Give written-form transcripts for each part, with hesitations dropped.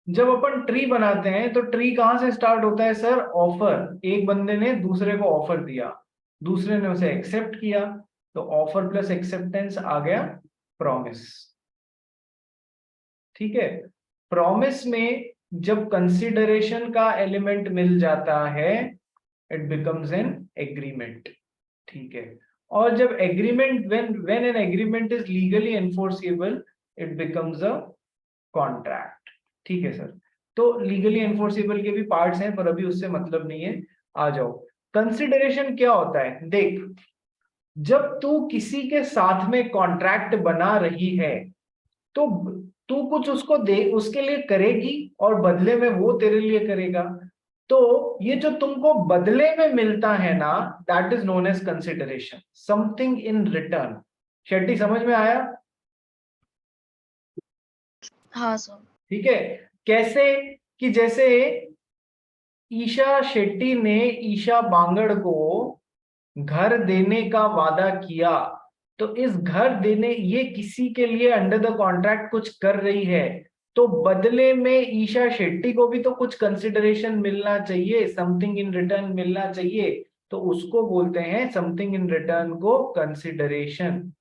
जब अपन ट्री बनाते हैं तो ट्री कहाँ से स्टार्ट होता है सर? ऑफर। एक बंदे ने दूसरे को ऑफर दिया, दूसरे ने उसे एक्सेप्ट किया, तो ऑफर प्लस एक्सेप्टेंस आ गया प्रॉमिस। ठीक है। प्रॉमिस में जब कंसिडरेशन का एलिमेंट मिल जाता है, इट बिकम्स एन एग्रीमेंट। ठीक है। और जब agreement, when an agreement is legally enforceable, it becomes a contract. ठीक है सर। तो लीगली एनफोर्सेबल के भी पार्ट्स हैं, पर अभी उससे मतलब नहीं है। आ जाओ, कंसिडरेशन क्या होता है? देख, जब तू किसी के साथ में कॉन्ट्रैक्ट बना रही है, तो तू कुछ उसको दे, उसके लिए करेगी, और बदले में वो तेरे लिए करेगा। तो ये जो तुमको बदले में मिलता है ना, that is known as consideration, something in return. Shetty, समझ में आया? हाँ सर। ठीक है। कैसे? कि जैसे ईशा शेट्टी ने ईशा बांगड़ को घर देने का वादा किया, तो इस घर देने, ये किसी के लिए अंडर द कॉन्ट्रैक्ट कुछ कर रही है, तो बदले में ईशा शेट्टी को भी तो कुछ कंसिडरेशन मिलना चाहिए, समथिंग इन रिटर्न मिलना चाहिए। तो उसको बोलते हैं, समथिंग इन रिटर्न को, कंसिडरेशन।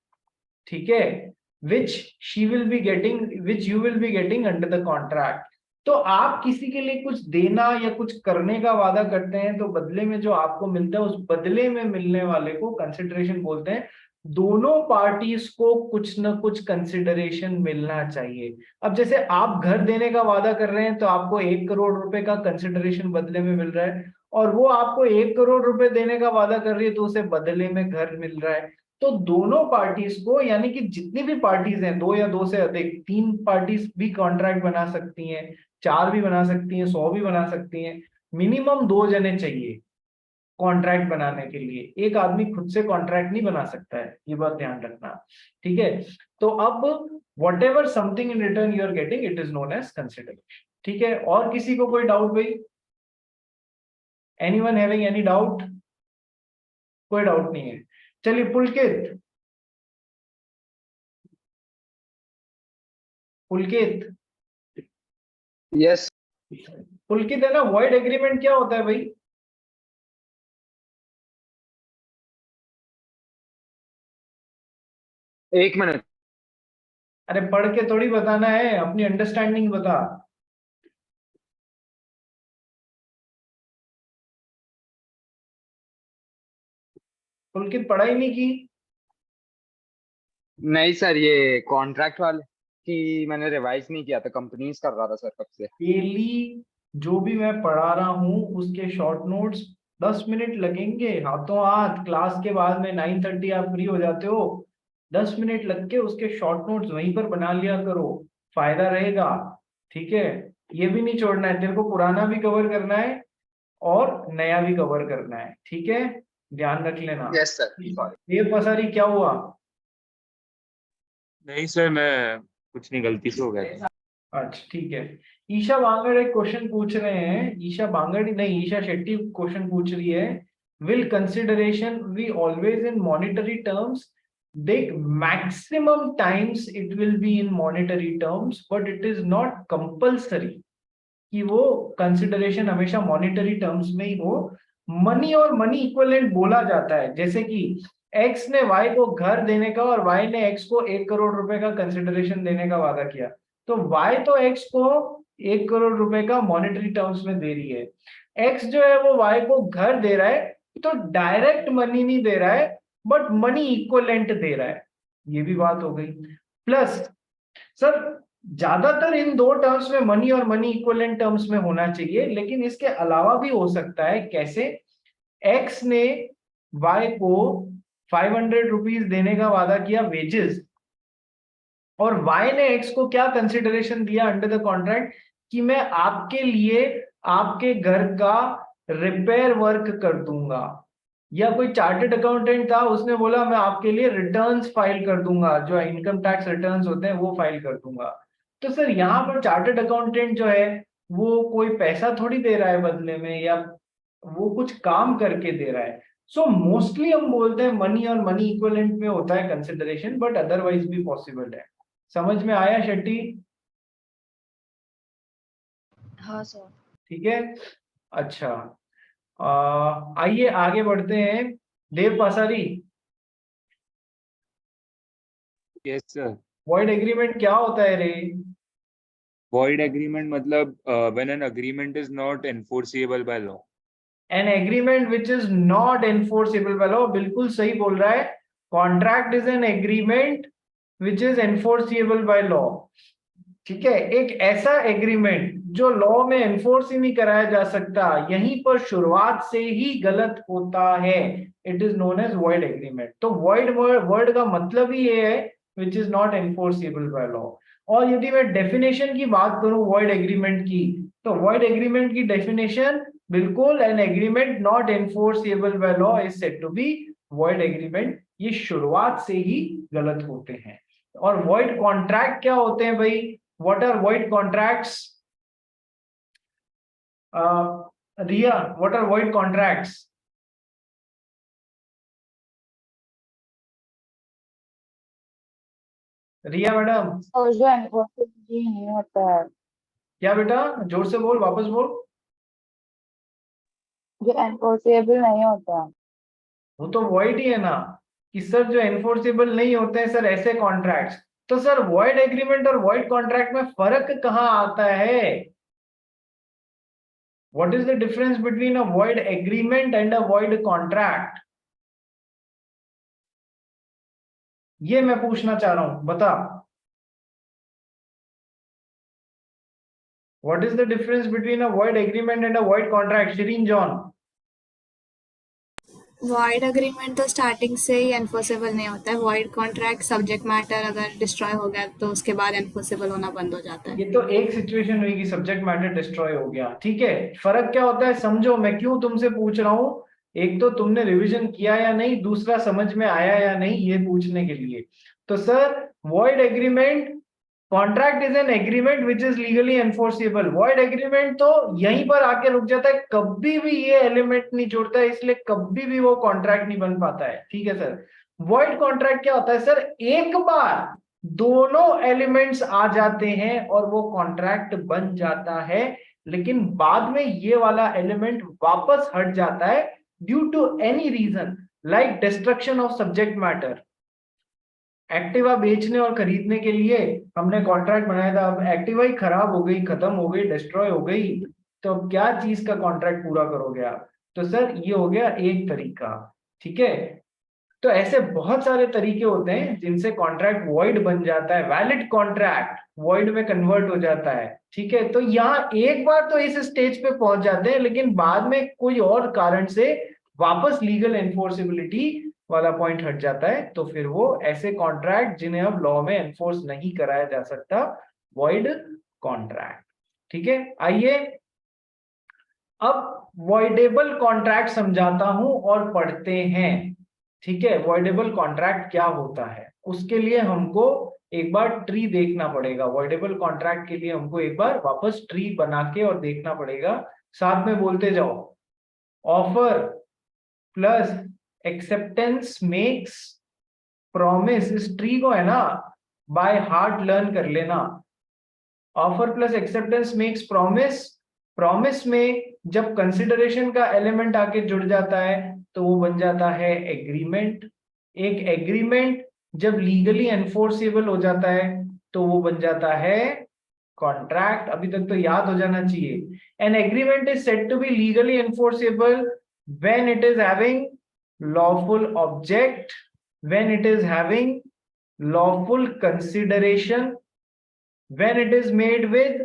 ठीक है। Which she will be getting, which you will be getting under the contract. तो आप किसी के लिए कुछ देना या कुछ करने का वादा करते हैं, तो बदले में जो आपको मिलता है, उस बदले में मिलने वाले को कंसिडरेशन बोलते हैं। दोनों पार्टीज को कुछ ना कुछ कंसिडरेशन मिलना चाहिए। अब जैसे आप घर देने का वादा कर रहे हैं, तो आपको 1 करोड़ रुपए का कंसिडरेशन बदले में मिल रहा है, और वो आपको 1 करोड़ रुपए देने का वादा कर रही है, तो उसे बदले में घर मिल रहा है। तो दोनों पार्टीज को, यानी कि जितनी भी पार्टीज हैं, दो या दो से अधिक, 3 पार्टीज भी कॉन्ट्रैक्ट बना सकती हैं, 4 भी बना सकती हैं, 100 भी बना सकती हैं। मिनिमम 2 जने चाहिए कॉन्ट्रैक्ट बनाने के लिए। एक आदमी खुद से कॉन्ट्रैक्ट नहीं बना सकता है, ये बात ध्यान रखना। ठीक है। तो अब whatever something in return you are getting, it is known as consideration. ठीक है। और किसी को कोई डाउट भाई? Anyone having any doubt? कोई डाउट नहीं है। चलिए, पुलकित, पुलकित, यस। पुलकित है ना, वॉइड एग्रीमेंट क्या होता है भाई? एक मिनट। अरे पढ़ के थोड़ी बताना है, अपनी अंडरस्टैंडिंग बता। पुलकित पढ़ाई नहीं की? नहीं सर, ये कॉन्ट्रैक्ट वाले की मैंने रिवाइज नहीं किया था, कंपनीज कर रहा था सर कब से। डेली जो भी मैं पढ़ा रहा हूँ उसके शॉर्ट नोट्स 10 मिनट लगेंगे, हाथों हाथ। क्लास के बाद में 9:30 आप फ्री हो जाते हो, 10 मिनट लग के उसके शॉर्ट नोट्स वहीं पर बना लिया करो, फायदा रहेगा। ठीक है। ये भी नहीं छोड़ना है तेरे को, पुराना भी कवर करना है और नया भी कवर करना है। ठीक है, ध्यान रख लेना। Yes sir, sorry. देव पसारी, क्या हुआ? नहीं सर, मैं कुछ नहीं, गलती से हो गया। अच्छा ठीक है। ईशा बांगड़ एक क्वेश्चन पूछ रहे हैं, ईशा बांगड़ नहीं, ईशा शेट्टी क्वेश्चन पूछ रही है, will consideration be always in monetary terms? देख, maximum times it will be in monetary terms, but it is not compulsory कि वो कंसिडरेशन हमेशा मॉनेटरी टर्म्स में ही हो। मनी और मनी इक्विवेलेंट बोला जाता है, जैसे कि एक्स ने वाई को घर देने का और वाई ने एक्स को 1 करोड़ रुपए का कंसिडरेशन देने का वादा किया, तो वाई तो एक्स को 1 करोड़ रुपए का मॉनेटरी टर्म्स में दे रही है। एक्स जो है वो वाई को घर दे रहा है, तो डायरेक्ट मनी नहीं दे रहा है, बट मनी इक्विवेलेंट दे रहा है। ये भी बात हो गई। प्लस सर, ज्यादातर इन दो टर्म्स में मनी और मनी इक्विवेलेंट टर्म्स में होना चाहिए, लेकिन इसके अलावा भी हो सकता है। कैसे? एक्स ने वाई को 500 रुपीज देने का वादा किया वेजेस, और वाई ने एक्स को क्या कंसिडरेशन दिया अंडर द कॉन्ट्रैक्ट, कि मैं आपके लिए आपके घर का रिपेयर वर्क कर दूंगा। या कोई चार्टेड अकाउंटेंट था, उसने बोला मैं आपके लिए रिटर्न्स फाइल कर दूंगा, जो इनकम टैक्स रिटर्न्स होते हैं वो फाइल कर दूंगा। तो सर यहाँ पर चार्टेड अकाउंटेंट जो है, वो कोई पैसा थोड़ी दे रहा है बदले में, या वो कुछ काम करके दे रहा है। सो मोस्टली हम बोलते हैं मनी और मनी इक्विवेलेंट में होता है कंसिडरेशन, बट अदरवाइज भी पॉसिबल है। समझ में आया शेट्टी? हाँ सर। ठीक है, अच्छा आइए आगे बढ़ते हैं। देव पासारी, यस सर। वॉइड एग्रीमेंट क्या होता है रे? वॉइड एग्रीमेंट मतलब when an agreement is not enforceable by law. N agreement which is not enforceable by law, बिल्कुल सही बोल रहा है। Contract is an agreement which is enforceable by law. ठीक है, एक ऐसा एग्रीमेंट जो लॉ में एनफोर्स ही नहीं कराया जा सकता, यहीं पर शुरुआत से ही गलत होता है, it is known as void agreement. तो वॉइड वर्ड का मतलब ही ये है which is not enforceable by law. और यदि मैं डेफिनेशन की बात करूं वॉइड एग्रीमेंट की, तो वॉइड एग्रीमेंट की डेफिनेशन बिल्कुल, an agreement not enforceable by law is said to be void agreement. ये शुरुआत से ही गलत होते हैं। और वॉइड कॉन्ट्रैक्ट क्या होते हैं भाई? What are void contracts? Ria, what are void contracts? Riya madam. और जो एनफोर्सेबल नहीं होता है, क्या बेटा, जोर से बोल, वापस बोल। जो एनफोर्सेबल नहीं होता। वो तो void ही है ना, कि सर जो एनफोर्सेबल नहीं होते हैं सर ऐसे कॉन्ट्रैक्ट्स। तो सर void एग्रीमेंट और void कॉन्ट्रैक्ट में फर्क कहाँ आता है? What is the difference between a void agreement and a void contract? ये मैं पूछना चाह रहा हूं, बता। What is the difference between a void agreement and a void contract? Shireen John. Void agreement तो स्टार्टिंग से ही एनफोर्सेबल नहीं होता है। वॉइड कॉन्ट्रैक्ट सब्जेक्ट मैटर अगर डिस्ट्रॉय हो गया तो उसके बाद एनफोर्सेबल होना बंद हो जाता है। ये तो एक सिचुएशन हुई कि सब्जेक्ट मैटर डिस्ट्रॉय हो गया, ठीक है। फर्क क्या होता है समझो, मैं क्यों तुमसे पूछ रहा हूं। एक तो तुमने रिवीजन किया या नहीं, दूसरा समझ में आया या नहीं, ये पूछने के लिए। तो sir void agreement, contract is an agreement which is legally enforceable. Void agreement तो यहीं पर आके रुक जाता है, कभी भी ये एलिमेंट नहीं जोड़ता है, इसलिए कभी भी वो कॉन्ट्रैक्ट नहीं बन पाता है, ठीक है सर। वॉइड कॉन्ट्रैक्ट क्या होता है सर? एक बार दोनों एलिमेंट्स आ जाते हैं और वो कॉन्ट्रैक्ट बन जाता है, लेकिन बाद में ये वाला एलिमेंट वापस हट जाता है due to any reason, like destruction of subject matter. Activa बेचने और खरीदने के लिए हमने कॉन्ट्रैक्ट बनाया था, अब एक्टिवा ही खराब हो गई, खत्म हो गई, डिस्ट्रॉय हो गई, तो अब क्या चीज का कॉन्ट्रैक्ट पूरा करोगे आप? तो सर ये हो गया एक तरीका, ठीक है। तो ऐसे बहुत सारे तरीके होते हैं जिनसे कॉन्ट्रैक्ट वॉइड बन जाता है, वैलिड कॉन्ट्रैक्ट वॉइड में कन्वर्ट हो जाता है, ठीक है। तो यहाँ एक बार तो इस स्टेज पे पहुंच जाते हैं, लेकिन बाद में कोई और कारण से वापस लीगल एनफोर्सेबिलिटी वाला पॉइंट हट जाता है, तो फिर वो ऐसे कॉन्ट्रैक्ट जिन्हें अब लॉ में एनफोर्स नहीं कराया जा सकता, वॉइड कॉन्ट्रैक्ट, ठीक है। आइए अब वॉइडेबल कॉन्ट्रैक्ट समझाता हूं और पढ़ते हैं, ठीक है। वॉइडेबल कॉन्ट्रैक्ट क्या होता है, उसके लिए हमको एक बार ट्री देखना पड़ेगा। वॉइडेबल कॉन्ट्रैक्ट के लिए हमको एक बार वापस ट्री बना के और देखना पड़ेगा, साथ में बोलते जाओ। Offer plus acceptance makes promise, इस ट्री को है ना बाय हार्ट लर्न कर लेना। Offer plus acceptance makes promise, promise में जब कंसिडरेशन का एलिमेंट आके जुड़ जाता है तो वो बन जाता है एग्रीमेंट। एक एग्रीमेंट जब लीगली एनफोर्सेबल हो जाता है तो वो बन जाता है कॉन्ट्रैक्ट। अभी तक तो याद हो जाना चाहिए। An agreement is said to be legally enforceable when it is having lawful object, when it is having lawful consideration, when it is made with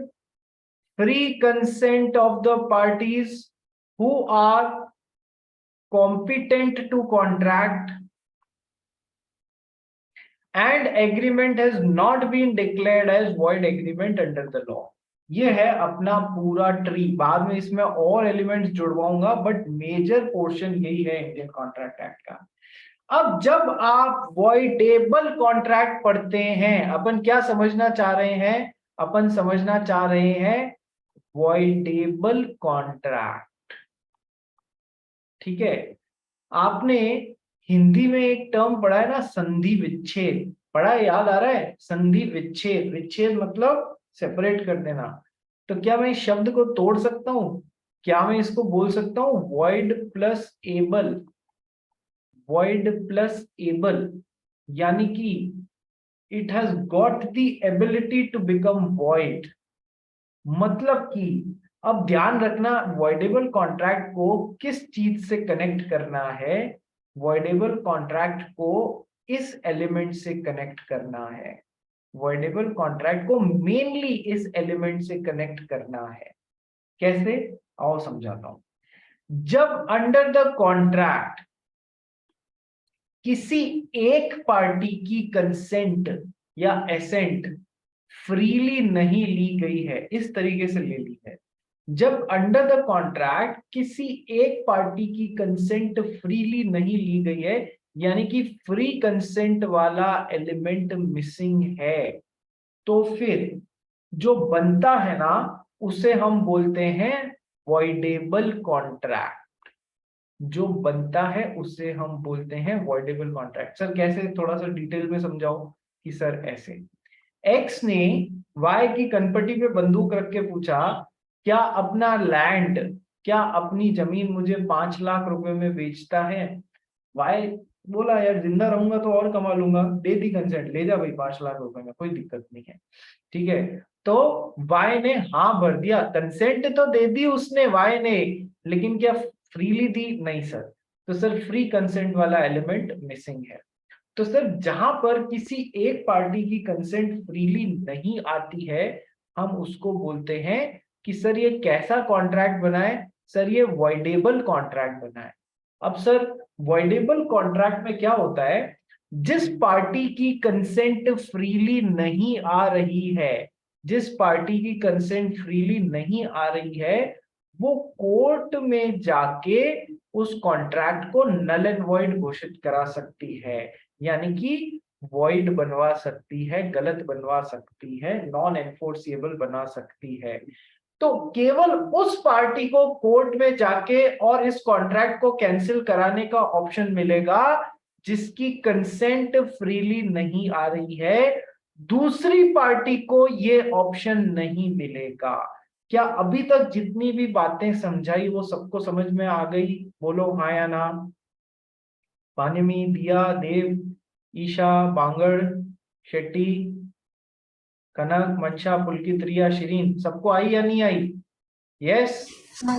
free consent of the parties who are competent to contract, and agreement has not been declared as void agreement under the law। ये है अपना पूरा tree, बाद में इसमें और elements जुड़वाऊंगा, but major portion यही है इंडियन कॉन्ट्रैक्ट एक्ट का। अब जब आप वॉइडेबल कॉन्ट्रैक्ट पढ़ते हैं, अपन क्या समझना चाह रहे हैं? अपन समझना चाह रहे हैं वॉइडेबल कॉन्ट्रैक्ट, ठीक है। आपने हिंदी में एक टर्म पढ़ा है ना, संधि विच्छेद, पढ़ा है, याद आ रहा है? संधि विच्छेद, विच्छेद मतलब सेपरेट कर देना। तो क्या मैं इस शब्द को तोड़ सकता हूं? क्या मैं इसको बोल सकता हूं void plus able, void plus able, यानी कि it has got the ability to become void। मतलब कि अब ध्यान रखना, voidable कॉन्ट्रैक्ट को किस चीज से कनेक्ट करना है? voidable कॉन्ट्रैक्ट को इस एलिमेंट से कनेक्ट करना है। voidable कॉन्ट्रैक्ट को मेनली इस एलिमेंट से कनेक्ट करना है। कैसे? आओ समझाता हूं। जब अंडर द कॉन्ट्रैक्ट किसी एक पार्टी की कंसेंट या एसेंट फ्रीली नहीं ली गई है, इस तरीके से ले ली है, जब अंडर द कॉन्ट्रैक्ट किसी एक पार्टी की कंसेंट फ्रीली नहीं ली गई है, यानी कि फ्री कंसेंट वाला एलिमेंट मिसिंग है, तो फिर जो बनता है ना, उसे हम बोलते हैं वॉइडेबल कॉन्ट्रैक्ट। जो बनता है उसे हम बोलते हैं वॉइडेबल कॉन्ट्रैक्ट। सर कैसे? थोड़ा सा डिटेल में समझाओ। कि सर ऐसे, एक्स ने वाई की कनपटी पे बंदूक रख के पूछा, क्या अपना लैंड, क्या अपनी जमीन मुझे 5 लाख रुपए में बेचता है? वाई बोला यार जिंदा रहूंगा तो और कमा लूंगा, दे दी कंसेंट, ले जा भाई 5 लाख रुपए में, कोई दिक्कत नहीं है। ठीक है, तो वाई ने हाँ भर दिया, कंसेंट तो दे दी उसने वाई ने, लेकिन क्या फ्रीली दी? नहीं सर। तो सर फ्री कंसेंट वाला एलिमेंट मिसिंग है। तो सर जहां पर किसी एक पार्टी की कंसेंट फ्रीली नहीं आती है, हम उसको बोलते हैं कि सर ये कैसा कॉन्ट्रैक्ट बनाए? सर ये वॉइडेबल कॉन्ट्रैक्ट बनाए। अब सर वॉइडेबल कॉन्ट्रैक्ट में क्या होता है? जिस पार्टी की कंसेंट फ्रीली नहीं आ रही है, जिस पार्टी की कंसेंट फ्रीली नहीं आ रही है, वो कोर्ट में जाके उस कॉन्ट्रैक्ट को नल एंड वॉइड घोषित करा सकती है, यानी कि वॉइड बनवा सकती है, गलत बनवा सकती है, नॉन एनफोर्सिएबल बना सकती है। तो केवल उस पार्टी को कोर्ट में जाके और इस कॉन्ट्रैक्ट को कैंसिल कराने का ऑप्शन मिलेगा जिसकी कंसेंट फ्रीली नहीं आ रही है। दूसरी पार्टी को ये ऑप्शन नहीं मिलेगा। क्या अभी तक जितनी भी बातें समझाई वो सबको समझ में आ गई? बोलो हाँ या ना। पानिमी, दिया, देव, ईशा, बांगड़, शेट्टी, कनक, मंशा, पुलकित, रिया, शिरीन, सबको आई या नहीं आई? यस।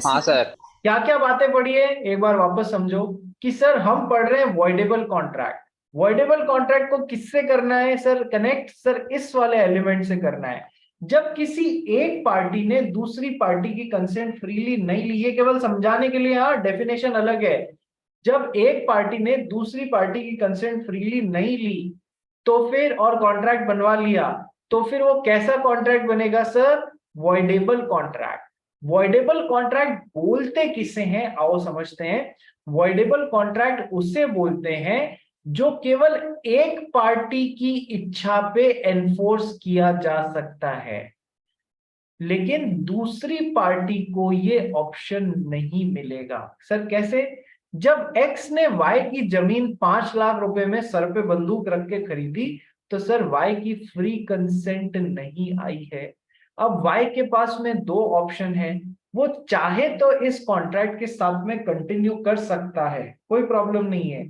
हाँ सर। क्या क्या बातें पढ़ी है एक बार वापस समझो। कि सर हम पढ़ रहे हैं वॉइडेबल कॉन्ट्रैक्ट। वॉइडेबल कॉन्ट्रैक्ट को किससे करना है सर कनेक्ट? सर इस वाले एलिमेंट से करना है। जब किसी एक पार्टी ने दूसरी पार्टी की कंसेंट फ्रीली नहीं ली है, केवल समझाने के लिए, हाँ डेफिनेशन अलग है। जब एक पार्टी ने दूसरी पार्टी की कंसेंट फ्रीली नहीं ली तो फिर और कॉन्ट्रैक्ट बनवा लिया, तो फिर वो कैसा कॉन्ट्रैक्ट बनेगा sir? Voidable contract. Voidable contract बोलते किसे हैं? आओ समझते हैं। वॉइडेबल कॉन्ट्रैक्ट उसे बोलते हैं जो केवल एक पार्टी की इच्छा पे एनफोर्स किया जा सकता है, लेकिन दूसरी पार्टी को ये ऑप्शन नहीं मिलेगा। सर कैसे? जब एक्स ने वाई की जमीन 5 लाख रुपए में सर पे बंदूक रख के खरीदी, तो सर वाई की फ्री कंसेंट नहीं आई है। अब वाई के पास में 2 ऑप्शन है। वो चाहे तो इस कॉन्ट्रैक्ट के साथ में कंटिन्यू कर सकता है, कोई प्रॉब्लम नहीं है,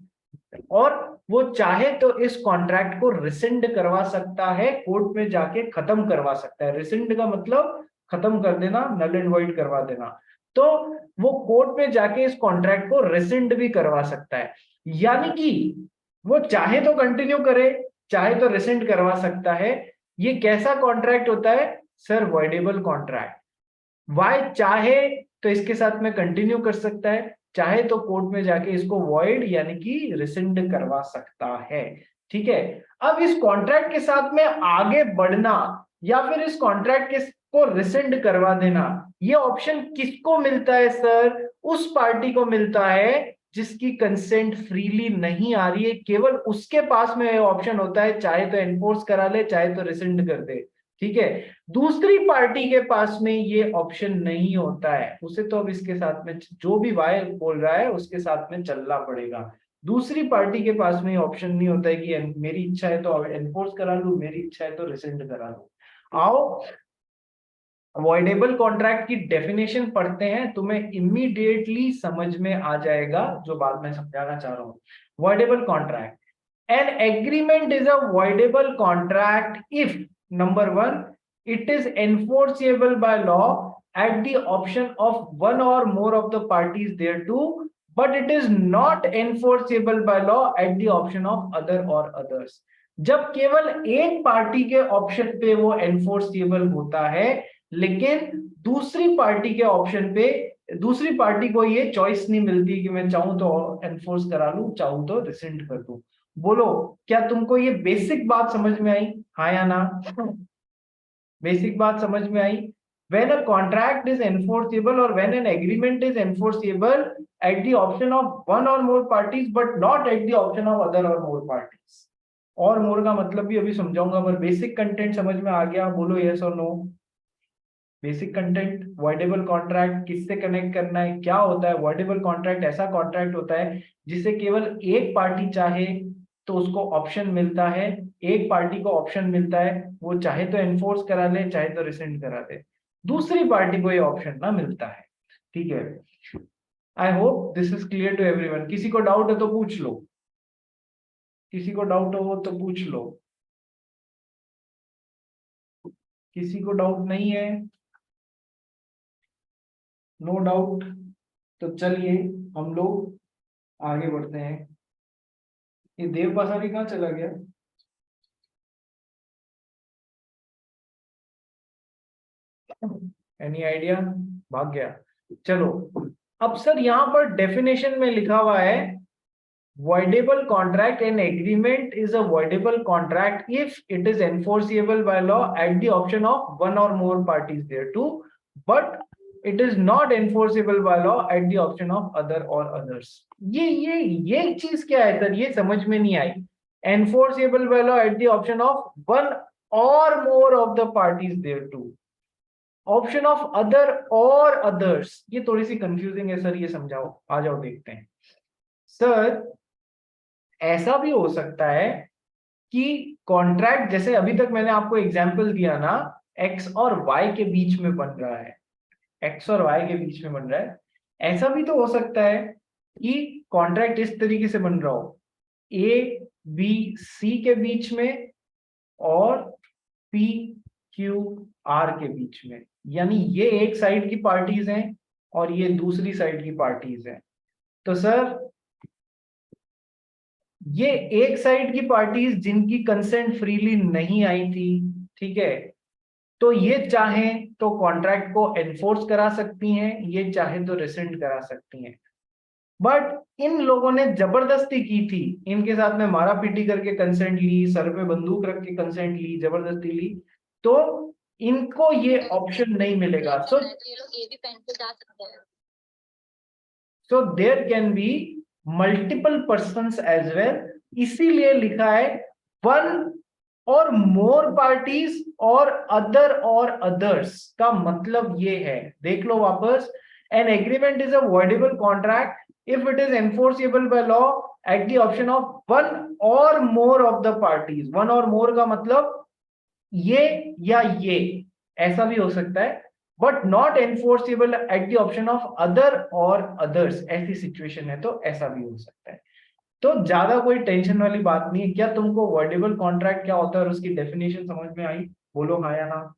और वो चाहे तो इस कॉन्ट्रैक्ट को रिसेंड करवा सकता है, कोर्ट में जाके खत्म करवा सकता है। रिसेंड का मतलब खत्म कर देना, नल एंड वॉइड करवा देना। तो वो कोर्ट में जाके इस कॉन्ट्रैक्ट को रिसेंड भी करवा सकता है, यानी कि वो चाहे तो कंटिन्यू करे, चाहे तो रिसेंड करवा सकता है। ये कैसा कॉन्ट्रैक्ट होता है सर? Voidable contract. वाई चाहे तो इसके साथ में कंटिन्यू कर सकता है, चाहे तो कोर्ट में जाके इसको वॉइड यानी कि रिसेंड करवा सकता है। ठीक है, अब इस कॉन्ट्रैक्ट के साथ में आगे बढ़ना या फिर इस कॉन्ट्रैक्ट के को रिसेंड करवा देना, ये ऑप्शन किसको मिलता है सर? उस पार्टी को मिलता है जिसकी कंसेंट फ्रीली नहीं आ रही है, केवल उसके पास में ऑप्शन होता है, चाहे तो एनफोर्स करा ले, चाहे तो रिसेंड कर दे। ठीक है, दूसरी पार्टी के पास में ये ऑप्शन नहीं होता है, उसे तो अब इसके साथ में जो भी वाई बोल रहा है उसके साथ में चलना पड़ेगा। दूसरी पार्टी के पास में ऑप्शन नहीं होता है कि मेरी इच्छा है तो एनफोर्स करा लूं, मेरी इच्छा है तो रिसेंड करा लूं। आओ अवॉइडेबल कॉन्ट्रैक्ट की डेफिनेशन पढ़ते हैं, तुम्हें इमीडिएटली समझ में आ जाएगा जो बात मैं समझाना चाह रहा हूं। Avoidable contract, an agreement is a voidable contract if number 1 it is enforceable by law at the option of one or more of the parties thereto, but it is not enforceable by law at the option of other or others। जब केवल एक party के option पे वो enforceable होता है, लेकिन दूसरी पार्टी के ऑप्शन पे दूसरी पार्टी को ये चॉइस नहीं मिलती कि मैं चाहूं तो एनफोर्स करा लूं, चाहूं तो रिसेंड कर दूं। बोलो, क्या तुमको ये बेसिक बात समझ में आई, हाँ या ना? बेसिक बात समझ में आई? When a contract is enforceable or when an agreement is enforceable at the option of one or more parties but not at the option of other or more parties। और मोर का मतलब भी अभी समझाऊंगा, पर बेसिक कंटेंट समझ में आ गया? बोलो यस और no. Basic content, voidable contract किससे कनेक्ट करना है, क्या होता है वॉइडेबल कॉन्ट्रैक्ट? ऐसा कॉन्ट्रैक्ट होता है जिसे केवल एक पार्टी चाहे तो उसको ऑप्शन मिलता है, एक पार्टी को ऑप्शन मिलता है, वो चाहे तो एनफोर्स करा ले, चाहे तो रिसेंड करा दे, दूसरी पार्टी को ये ऑप्शन ना मिलता है। ठीक है, I hope this is clear to everyone. किसी को डाउट है तो पूछ लो, किसी को डाउट हो तो पूछ लो, किसी को डाउट नहीं है? नो डाउट, तो चलिए हम लोग आगे बढ़ते हैं। ये देव पासारी कहाँ चला गया? Any idea? भाग गया। चलो, अब सर यहाँ पर डेफिनेशन में लिखा हुआ है voidable contract and agreement is a voidable contract if it is enforceable by law at the option of one or more parties thereto, but it is not enforceable by law at the option of other or others। ये चीज क्या है sir, ये समझ में नहीं आई। enforceable by law at the option of one or more of the parties thereto, option of other और others, ये थोड़ी सी कंफ्यूजिंग है सर, ये समझाओ। आ जाओ देखते हैं। सर ऐसा भी हो सकता है कि कॉन्ट्रैक्ट, जैसे अभी तक मैंने आपको एग्जांपल दिया ना, एक्स और वाई के बीच में बन रहा है, एक्स और वाई के बीच में बन रहा है। ऐसा भी तो हो सकता है कि कॉन्ट्रैक्ट इस तरीके से बन रहा हो, ए बी सी के बीच में और पी क्यू आर के बीच में, यानी ये एक साइड की पार्टीज हैं और ये दूसरी साइड की पार्टीज हैं। तो सर ये एक साइड की पार्टीज जिनकी कंसेंट फ्रीली नहीं आई थी, ठीक है, तो ये चाहें तो कॉन्ट्रैक्ट को एनफोर्स करा सकती हैं, ये चाहे तो रिसेंड करा सकती हैं। बट इन लोगों ने जबरदस्ती की थी, इनके साथ में मारा पीटी करके कंसेंट ली, सर पे बंदूक रख के कंसेंट ली, जबरदस्ती ली, तो इनको ये ऑप्शन नहीं मिलेगा। So there can be multiple persons as well, इसीलिए लिखा है वन और मोर पार्टीज और अदर और अदर्स का मतलब ये है, देख लो वापस। An agreement is a voidable contract if it is enforceable by law at the option of one और more of the parties. One और मोर का मतलब ये या ये, ऐसा भी हो सकता है, but not enforceable eight the option of other और अदर्स, ऐसी सिचुएशन है तो ऐसा भी हो सकता है। तो ज्यादा कोई टेंशन वाली बात नहीं है। क्या तुमको वर्डेबल कॉन्ट्रैक्ट क्या होता है और उसकी डेफिनेशन समझ में आई? बोलो हाँ या ना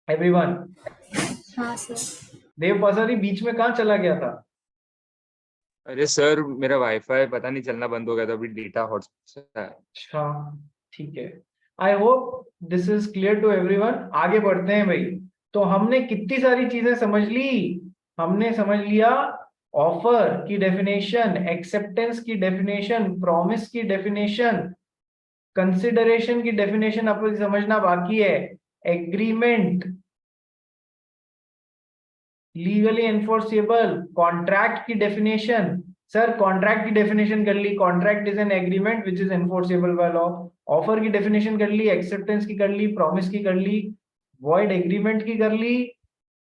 एवरीवन। हाँ सर। देव पासारी बीच में कहाँ चला गया था? अरे सर मेरा वाईफाई पता नहीं चलना बंद हो गया था, अभी डेटा हॉटस्पॉट है। अच्छा ठीक है, I hope this is clear to everyone. आगे बढ़ते हैं भाई। तो हमने कितनी सारी चीजें समझ ली, हमने समझ लिया ऑफर की डेफिनेशन, एक्सेप्टेंस की डेफिनेशन, प्रॉमिस की डेफिनेशन, कंसिडरेशन की डेफिनेशन अपन समझना बाकी है, एग्रीमेंट, लीगली एनफोर्सेबल, कॉन्ट्रैक्ट की डेफिनेशन। सर कॉन्ट्रैक्ट की डेफिनेशन कर ली, contract is an agreement which is enforceable by law. Offer की डेफिनेशन कर ली, एक्सेप्टेंस की कर ली, प्रॉमिस की कर ली, वॉइड एग्रीमेंट की कर ली,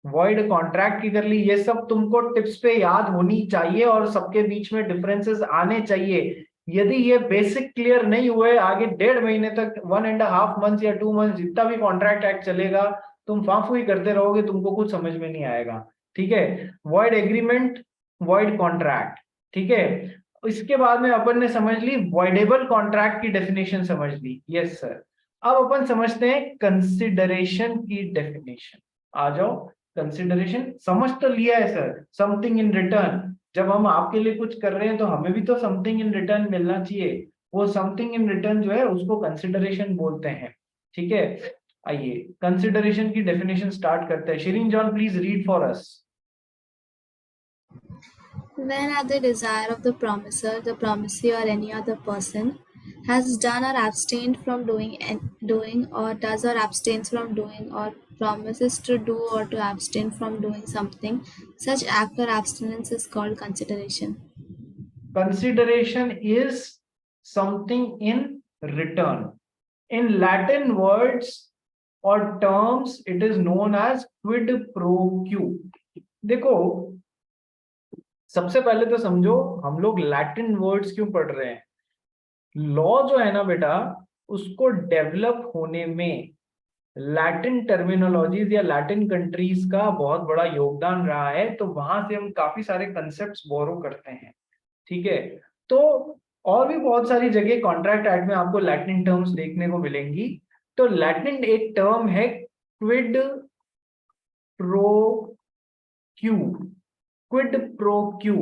वॉइड कॉन्ट्रैक्ट की कर ली। ये सब तुमको टिप्स पे याद होनी चाहिए और सबके बीच में डिफरेंसेस आने चाहिए। यदि ये बेसिक क्लियर नहीं हुए, आगे 1.5 महीने तक 1.5 मंथ या 2 मंथ जितना भी कॉन्ट्रैक्ट एक्ट चलेगा, तुम फाफू ही करते रहोगे, तुमको कुछ समझ में नहीं आएगा। ठीक है, वॉइड एग्रीमेंट, वॉइड कॉन्ट्रैक्ट। ठीक है, इसके बाद में अपन ने समझ ली वॉइडेबल कॉन्ट्रैक्ट की डेफिनेशन समझ ली। Yes sir. अब अपन समझते हैं कंसिडरेशन की डेफिनेशन। आ जाओ, कंसिडरेशन समझ तो लिया है सर, समथिंग इन रिटर्न। जब हम आपके लिए कुछ कर रहे हैं तो हमें भी तो समथिंग इन रिटर्न मिलना चाहिए। वो समथिंग इन रिटर्न जो है उसको कंसिडरेशन बोलते हैं। ठीक है, आइए कंसिडरेशन की डेफिनेशन स्टार्ट करते हैं। Shireen John please read for us. When at the desire of the promiser, the promisee or any other person has done or abstained from doing or does or abstains from doing or promises to do or to abstain from doing something, such act or abstinence is called consideration. Consideration is something in return. In Latin words or terms, it is known as quid pro quo. देखो, सबसे पहले तो समझो हम लोग Latin words क्यों पढ़ रहे हैं। लॉ जो है ना बेटा, उसको डेवलप होने में लैटिन टर्मिनोलॉजीज या लैटिन कंट्रीज का बहुत बड़ा योगदान रहा है, तो वहां से हम काफी सारे कंसेप्ट्स बोरो करते हैं। ठीक है, तो और भी बहुत सारी जगह कॉन्ट्रैक्ट एक्ट में आपको लैटिन टर्म्स देखने को मिलेंगी। तो लैटिन एक टर्म है quid pro Q. Quid pro Q,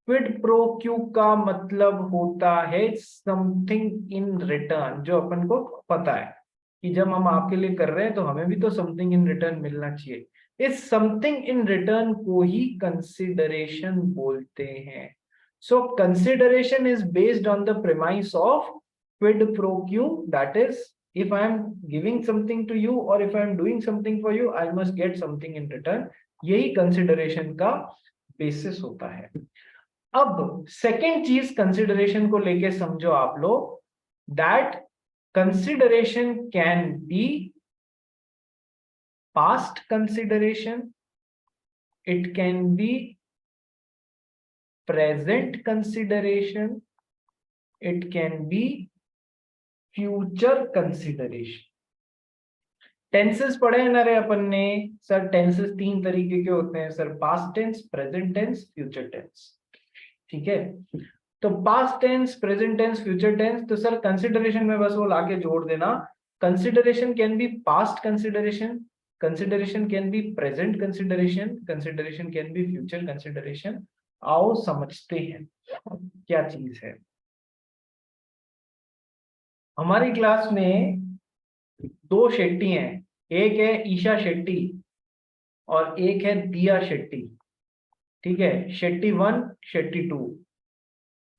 quid pro Q का मतलब होता है समथिंग इन रिटर्न। जो अपन को पता है कि जब हम आपके लिए कर रहे हैं तो हमें भी तो समथिंग इन रिटर्न मिलना चाहिए। इस समथिंग इन रिटर्न को ही कंसिडरेशन बोलते हैं। So consideration is based on the premise of quid pro quo, that is, if I am giving something to you or if I am doing something for you, I must get something in return। यही consideration का basis होता है। अब second चीज consideration को लेके समझो आप लोग, that consideration can be past consideration, it can be present consideration, it can be future consideration. Tenses पढ़े हैं ना रे अपन ने सर? टेंसेस 3 तरीके के होते हैं sir, past tense, present tense, future tense. ठीक है, तो past tense, present tense, future tense, तो सर कंसिडरेशन में बस वो लाके जोड़ देना। Consideration can be past consideration, consideration can be present consideration, consideration can be future consideration. आओ समझते हैं क्या चीज है। हमारी क्लास में 2 शेट्टी हैं, एक है ईशा शेट्टी और एक है दिया शेट्टी। ठीक है, शेट्टी 1, शेट्टी 2।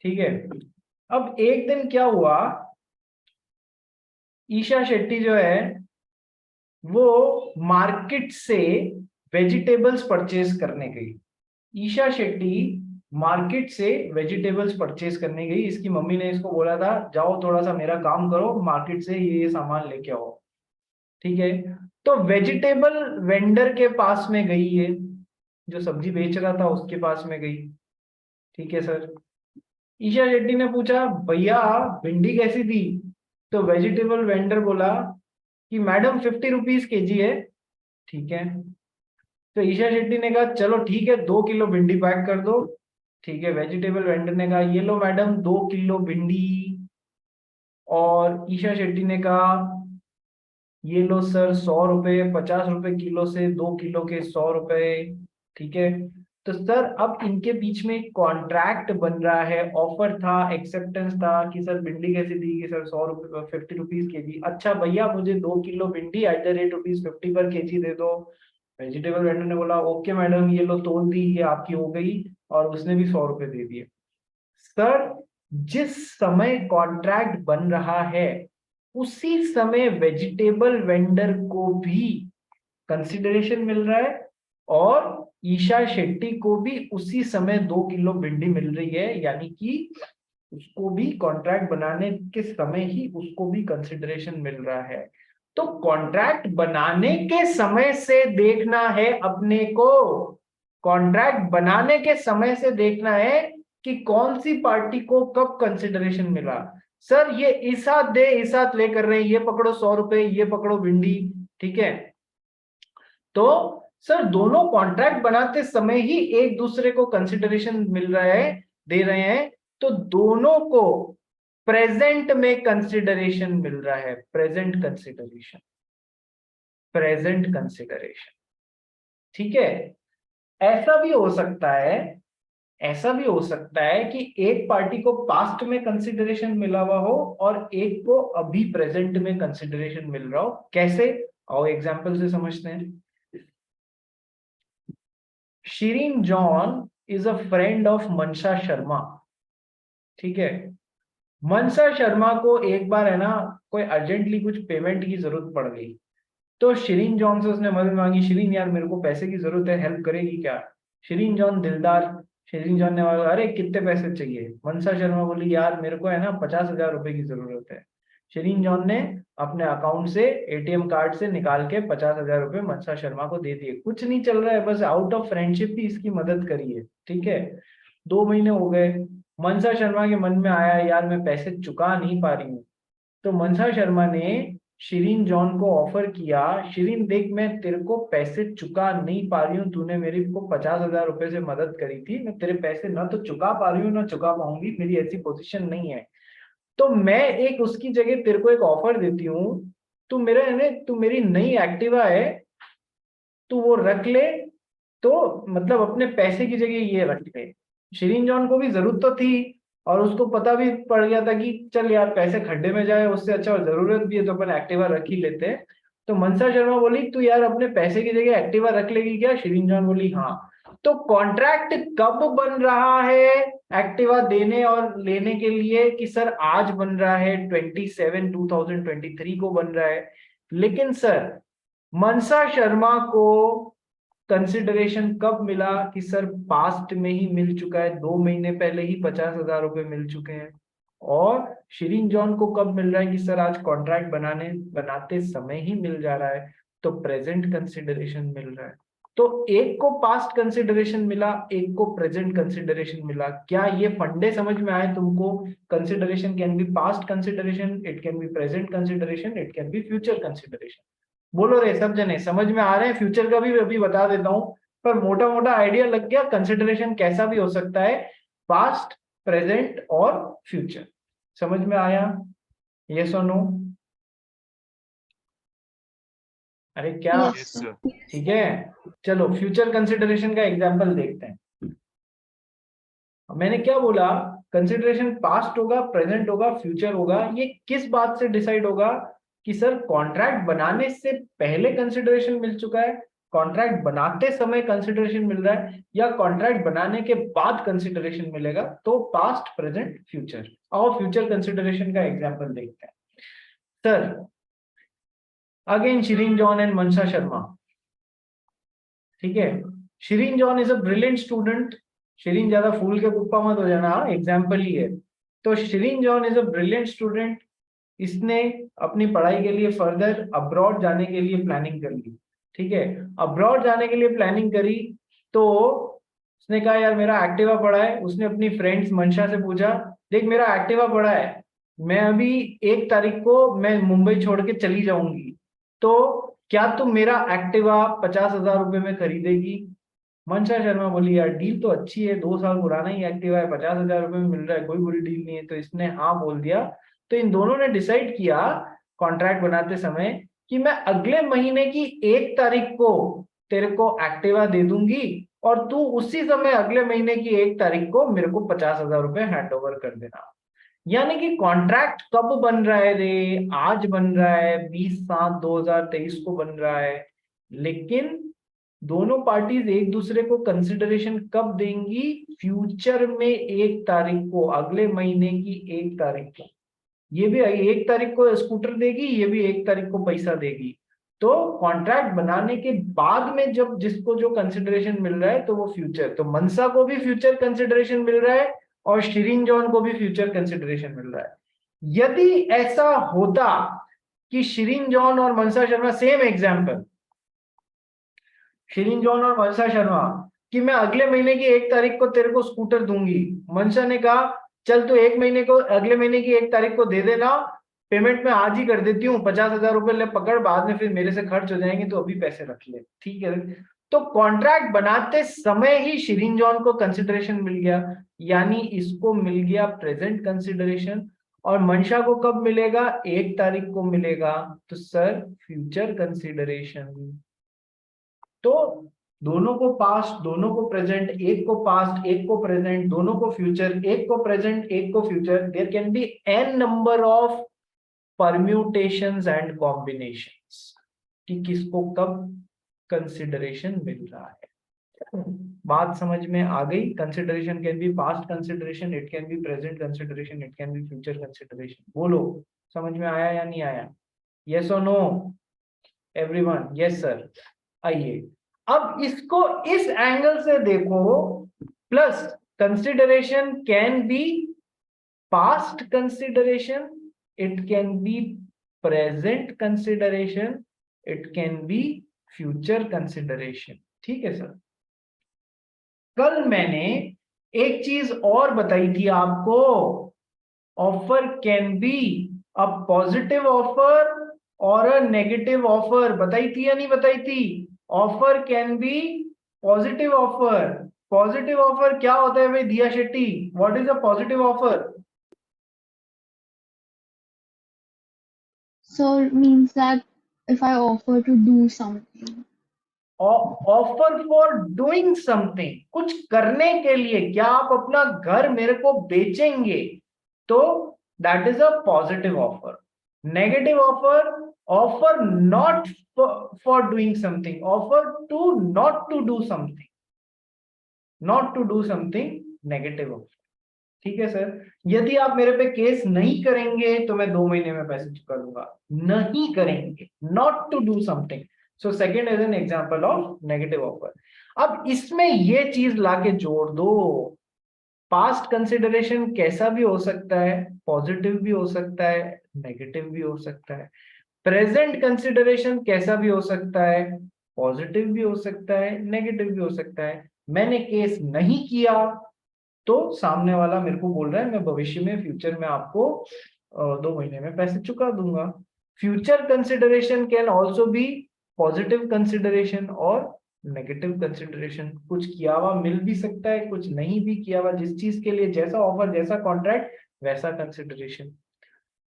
ठीक है, अब एक दिन क्या हुआ, ईशा शेट्टी जो है वो मार्केट से वेजिटेबल्स परचेज करने गई। ईशा शेट्टी मार्केट से वेजिटेबल्स परचेज करने गई। इसकी मम्मी ने इसको बोला था जाओ थोड़ा सा मेरा काम करो, मार्केट से ये सामान लेके आओ। ठीक है, तो वेजिटेबल वेंडर के पास में गई है, जो सब्जी बेच रहा था उसके पास में गई। ठीक है सर, ईशा शेट्टी ने पूछा भैया भिंडी कैसी थी? तो वेजिटेबल वेंडर बोला कि मैडम 50 रुपीज केजी है। ठीक है, तो ईशा शेट्टी ने कहा चलो ठीक है 2 किलो भिंडी पैक कर दो। ठीक है, वेजिटेबल वेंडर ने कहा ये लो मैडम 2 किलो भिंडी, और ईशा शेट्टी ने कहा ये लो सर 100 रुपए, 50 रुपए किलो से 2 किलो के 100 रुपए। ठीक है, तो सर अब इनके बीच में कॉन्ट्रैक्ट बन रहा है, ऑफर था, एक्सेप्टेंस था कि सर भिंडी कैसी थी कि सर 100 रुपए 50 रुपीज केजी। अच्छा भैया मुझे 2 किलो भिंडी एट द रेट ₹50 पर केजी दे दो। वेजिटेबल वेंडर ने बोला ओके मैडम ये लो तोल दी, ये आपकी हो गई, और उसने भी 100 रुपए दे दिए। सर जिस समय कॉन्ट्रैक्ट बन रहा है उसी समय वेजिटेबल वेंडर को भी कंसिडरेशन मिल रहा है और ईशा शेट्टी को भी उसी समय 2 किलो भिंडी मिल रही है, यानी कि उसको भी कॉन्ट्रैक्ट बनाने के समय ही उसको भी कंसिडरेशन मिल रहा है। तो कॉन्ट्रैक्ट बनाने के समय से देखना है अपने को, कॉन्ट्रैक्ट बनाने के समय से देखना है कि कौन सी पार्टी को कब कंसिडरेशन मिला। सर ये इस हाथ दे इस हाथ ले कर रहे हैं, ये पकड़ो 100 रुपए, ये पकड़ो भिंडी, ठीक है। तो सर दोनों कॉन्ट्रैक्ट बनाते समय ही एक दूसरे को कंसिडरेशन मिल रहा है, दे रहे हैं, तो दोनों को प्रेजेंट में कंसिडरेशन मिल रहा है, प्रेजेंट कंसिडरेशन, प्रेजेंट कंसिडरेशन, ठीक है। ऐसा भी हो सकता है, ऐसा भी हो सकता है कि एक पार्टी को पास्ट में कंसिडरेशन मिला हुआ हो और एक को अभी प्रेजेंट में कंसिडरेशन मिल रहा हो। कैसे, आओ एग्जांपल से समझते हैं। Shireen John is a friend of Mansa Sharma, ठीक है। मनसा शर्मा को एक बार है ना कोई अर्जेंटली कुछ पेमेंट की जरूरत पड़ गई, तो शिरीन जॉन से उसने मदद मांगी, शिरीन यार मेरे को पैसे की जरूरत है, हेल्प करेगी क्या। शिरीन जॉन दिलदार, शिरीन जॉन ने बोला अरे कितने पैसे चाहिए। मनसा शर्मा बोली यार मेरे को है ना 50,000 रुपए की जरूरत है। शिरीन जॉन ने अपने अकाउंट से एटीएम कार्ड से निकाल के 50,000 रुपए मनसा शर्मा को दे दिए। कुछ नहीं चल रहा है, बस आउट ऑफ फ्रेंडशिप ही इसकी मदद करी है, ठीक है। 2 महीने हो गए, मनसा शर्मा के मन में आया यार मैं पैसे चुका नहीं पा रही हूँ, तो मनसा शर्मा ने शिरीन जॉन को ऑफर किया, शिरीन देख मैं तेरे को पैसे चुका नहीं पा रही हूँ, तूने मेरे को 50,000 रुपए से मदद करी थी, मैं तेरे पैसे ना तो चुका पा रही हूँ ना चुका पाऊंगी, मेरी ऐसी पोजीशन नहीं है, तो मैं एक उसकी जगह तेरे को एक ऑफर देती हूँ, तू मेरी नई एक्टिवा है, तू वो रख ले, तो मतलब अपने पैसे की जगह ये रख ले। शिरीन जॉन को भी जरूरत तो थी और उसको पता भी पड़ गया था कि चल यार पैसे खड्डे में जाए उससे अच्छा, और जरूरत भी है तो अपन एक्टिवा रख ही लेते हैं। तो मनसा शर्मा बोली तू यार अपने पैसे की जगह एक्टिवा रख लेगी क्या। शिरीन जॉन बोली हाँ। तो कॉन्ट्रैक्ट कब बन रहा है एक्टिवा देने और लेने के लिए, कि सर आज बन रहा है 27/2023 को बन रहा है, लेकिन सर मनसा शर्मा को कंसिडरेशन कब मिला, कि सर पास्ट में ही मिल चुका है, 2 महीने पहले ही 50,000 रुपए मिल चुके हैं। और शिरीन जॉन को कब मिल रहा है, कि सर आज कॉन्ट्रैक्ट बनाते समय ही मिल जा रहा है, तो प्रेजेंट कंसिडरेशन मिल रहा है। तो एक को पास्ट कंसिडरेशन मिला, एक को प्रेजेंट कंसिडरेशन मिला। क्या ये फंडे समझ में आए तुमको। Consideration can be past consideration, it can be present consideration, it can be future consideration. बोलो रे सब जने, समझ में आ रहे हैं। फ्यूचर का भी अभी बता देता हूं, पर मोटा मोटा आइडिया लग गया कंसिडरेशन कैसा भी हो सकता है, पास्ट, प्रेजेंट और फ्यूचर। समझ में आया, यस और नो। अरे क्या, Yes, sir. ठीक है। चलो फ्यूचर कंसिडरेशन का एग्जांपल देखते हैं। मैंने क्या बोला, कंसिडरेशन पास्ट होगा, प्रेजेंट होगा, फ्यूचर होगा। ये किस बात से डिसाइड होगा, कि सर कॉन्ट्रैक्ट बनाने से पहले कंसिडरेशन मिल चुका है, कॉन्ट्रैक्ट बनाते समय कंसिडरेशन मिल रहा है, या कॉन्ट्रैक्ट बनाने के बाद कंसिडरेशन मिलेगा। तो पास्ट, प्रेजेंट, फ्यूचर। और फ्यूचर कंसिडरेशन का एग्जांपल देखते हैं। Sir again Shireen John and Mansa Sharma, ठीक है। Shireen John is a brilliant student. Shireen ज्यादा फूल के कुप्पा मत हो जाना, एग्जाम्पल ही है। तो Shirin John is a brilliant student, इसने अपनी पढ़ाई के लिए फर्दर अब्रॉड जाने के लिए प्लानिंग कर ली, ठीक है। अब्रॉड जाने के लिए प्लानिंग करी, तो उसने कहा यार मेरा एक्टिवा पड़ा है। उसने अपनी फ्रेंड्स मंशा से पूछा, देख मेरा एक्टिवा पड़ा है, मैं अभी 1 तारीख को मैं मुंबई छोड़ के चली जाऊंगी, तो क्या तुम मेरा एक्टिवा 50,000 रुपए में खरीदेगी। मनसा शर्मा बोली यार डील तो अच्छी है, 2 साल पुराना ही एक्टिवा है, 50,000 रुपए में मिल रहा है, कोई बुरी डील नहीं है। तो इसने हाँ बोल दिया। तो इन दोनों ने डिसाइड किया कॉन्ट्रैक्ट बनाते समय, कि मैं अगले महीने की 1 तारीख को तेरे को एक्टिवा दे दूंगी, और तू उसी समय अगले महीने की 1 तारीख को मेरे को 50,000 रुपए हैंड ओवर कर देना। यानी कि कॉन्ट्रैक्ट कब बन रहा है रे, आज बन रहा है, 20/7/2023 को बन रहा है। लेकिन दोनों पार्टीज एक दूसरे को कंसिडरेशन कब देंगी, फ्यूचर में 1 तारीख को, अगले महीने की 1 तारीख को। ये भी 1 तारीख को स्कूटर देगी, ये भी 1 तारीख को पैसा देगी। तो कॉन्ट्रैक्ट बनाने के बाद में जब जिसको जो कंसिडरेशन मिल रहा है, तो वो फ्यूचर। तो मनसा को भी फ्यूचर कंसिडरेशन मिल रहा है और शिरीन जॉन को भी फ्यूचर कंसिडरेशन मिल रहा है। यदि ऐसा होता कि शिरीन जॉन और Mansa Sharma, same example, Shireen John और मनसा शर्मा कि मैं अगले महीने की 1 तारीख को तेरे को स्कूटर दूंगी। मनसा ने कहा चल तू अगले महीने की 1 तारीख को दे देना, पेमेंट मैं आज ही कर देती हूँ, 50,000 रुपए ले पकड़, बाद में फिर मेरे से खर्च हो जाएंगे, तो अभी पैसे रख ले, ठीक है। तो कॉन्ट्रैक्ट बनाते समय ही शिरीन जॉन को कंसिडरेशन मिल गया, यानी इसको मिल गया प्रेजेंट कंसिडरेशन। और मंशा को कब मिलेगा? 1 तारीख को मिलेगा, तो सर फ्यूचर कंसिडरेशन। तो दोनों को पास्ट, दोनों को प्रेजेंट, एक को पास्ट एक को प्रेजेंट, दोनों को फ्यूचर, एक को प्रेजेंट एक को future, there can be n number of permutations and combinations कि किसको कब कंसिडरेशन मिल रहा है। बात समझ में आ गई? Consideration can be past consideration, it can be present consideration, it can be future consideration. बोलो समझ में आया या नहीं आया? यस और नो एवरीवन? Yes sir. आइए अब इसको इस एंगल से देखो, plus consideration can be past consideration, it can be present consideration, it can be future consideration. ठीक है सर। कल मैंने एक चीज और बताई थी आपको, offer can be a positive offer और अ नेगेटिव ऑफर, बताई थी या नहीं बताई थी? Offer can be positive offer. Positive offer क्या होता है भाई दिया Shetty? What is a positive offer? So it means that if I offer to do something. Offer for doing something, कुछ करने के लिए। क्या आप अपना घर मेरे को बेचेंगे? तो that is a positive offer. Negative offer, offer not for doing something, offer to not to do something, not to do something, negative offer. ठीक है सर। यदि आप मेरे पे केस नहीं करेंगे तो मैं 2 महीने में पैसे चुका दूंगा। नहीं करेंगे, not to do something. So second is an example of negative offer. अब इसमें ये चीज लाके जोड़ दो, पास्ट कंसिडरेशन कैसा भी हो सकता है, पॉजिटिव भी हो सकता है, नेगेटिव भी हो सकता है। प्रेजेंट कंसिडरेशन कैसा भी हो सकता है, पॉजिटिव भी हो सकता है, नेगेटिव भी हो सकता है। मैंने केस नहीं किया तो सामने वाला मेरे को बोल रहा है मैं भविष्य में, फ्यूचर में आपको 2 महीने में पैसे चुका दूंगा। Future consideration can also be positive consideration और नेगेटिव कंसिडरेशन। कुछ किया हुआ मिल भी सकता है, कुछ नहीं भी किया हुआ, जिस चीज के लिए जैसा ऑफर, जैसा कॉन्ट्रैक्ट, वैसा कंसिडरेशन।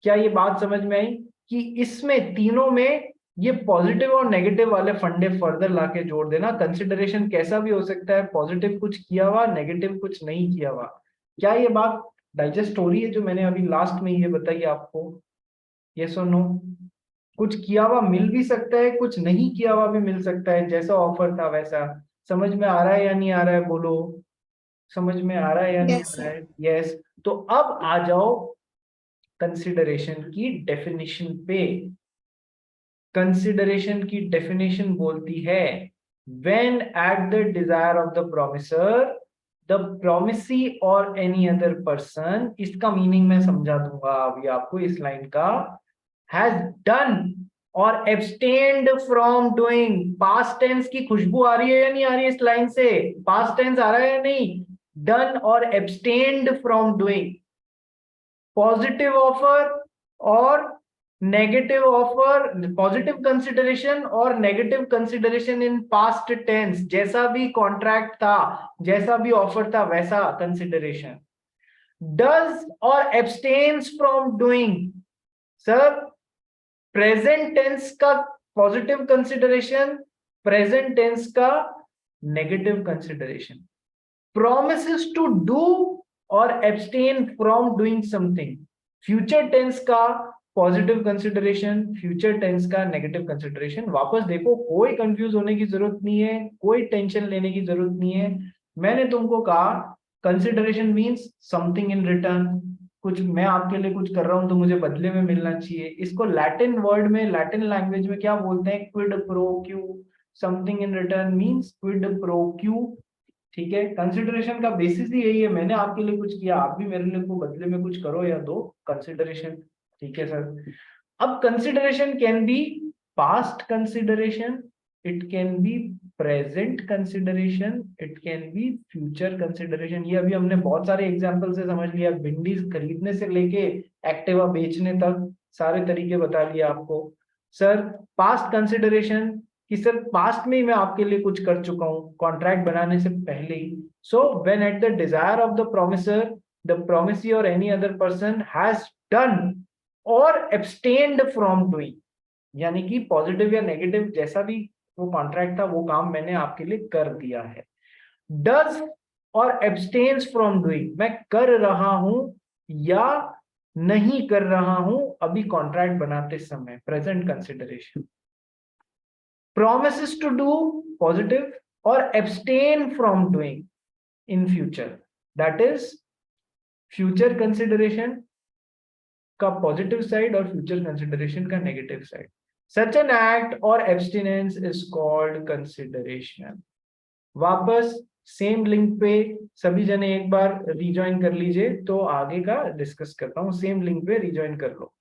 क्या ये बात समझ में आई कि इसमें तीनों में ये पॉजिटिव और नेगेटिव वाले फंडे फर्दर लाके जोड़ देना। कंसिडरेशन कैसा भी हो सकता है, पॉजिटिव कुछ किया हुआ, नेगेटिव कुछ नहीं किया हुआ। क्या ये बात डाइजेस्ट हो रही है जो मैंने अभी लास्ट में ये बताई आपको? यस और नो? कुछ किया हुआ मिल भी सकता है, कुछ नहीं किया हुआ भी मिल सकता है, जैसा ऑफर था वैसा। समझ में आ रहा है या नहीं आ रहा है? बोलो समझ में आ रहा है या नहीं Yes, आ रहा sir. है? यस। तो अब आ जाओ कंसिडरेशन की डेफिनेशन पे। कंसिडरेशन की डेफिनेशन बोलती है when at the desire of the promisor the promisee or any other person, इसका मीनिंग मैं समझा दूंगा अभी आपको इस लाइन का, has done or abstained from doing। past tense की खुशबू आ रही है या नहीं आ रही है इस लाइन से? past tense आ रहा है या नहीं? done or abstained from doing, positive offer और नेगेटिव ऑफर, पॉजिटिव कंसिडरेशन और negative consideration in past tense, जैसा भी कॉन्ट्रैक्ट था, जैसा भी ऑफर था, वैसा कंसिडरेशन। डज और abstains from doing, sir present tense का पॉजिटिव कंसिडरेशन, प्रेजेंट टेंस का negative consideration. promises to do और abstain from doing something, future tense का पॉजिटिव कंसिडरेशन, फ्यूचर टेंस का नेगेटिव कंसिडरेशन। वापस देखो, कोई कंफ्यूज होने की जरूरत नहीं है, कोई टेंशन लेने की जरूरत नहीं है। मैंने तुमको कहा consideration means something in return, कुछ मैं आपके लिए कुछ कर रहा हूं तो मुझे बदले में मिलना चाहिए। इसको लैटिन वर्ड में, लैटिन लैंग्वेज में क्या बोलते हैं? Quid pro Q. Something in return means quid pro Q. ठीक है, कंसिडरेशन का बेसिस ही यही है, मैंने आपके लिए कुछ किया, आप भी मेरे लिए को बदले में कुछ करो या दो, कंसिडरेशन। ठीक है सर। अब consideration can be past consideration, it can be present consideration, it can be future consideration. ये अभी हमने बहुत सारे एग्जांपल से समझ लिया, भिंडी खरीदने से लेके एक्टिवा बेचने तक सारे तरीके बता लिए आपको. सर पास्ट कंसिडरेशन कि सर पास्ट में ही मैं आपके लिए कुछ कर चुका हूं कॉन्ट्रैक्ट बनाने से पहले ही. So when at the desire of the promisor the promisee और any other person has done और एब्सटेन्ड फ्रॉम डूइंग, यानी कि पॉजिटिव या नेगेटिव जैसा भी वो कॉन्ट्रैक्ट था वो काम मैंने आपके लिए कर दिया है. डज और एब्सटेन्स फ्रॉम डूइंग, मैं कर रहा हूं या नहीं कर रहा हूं अभी कॉन्ट्रैक्ट बनाते समय, present consideration. promises to do positive or abstain from doing in future, that is future consideration का positive side और future consideration का negative side. Such an act or abstinence is called consideration. वापस same link पे सभी जने एक बार rejoin कर लीजिए तो आगे का डिस्कस करता हूँ. सेम लिंक पे रिजॉइन कर लो.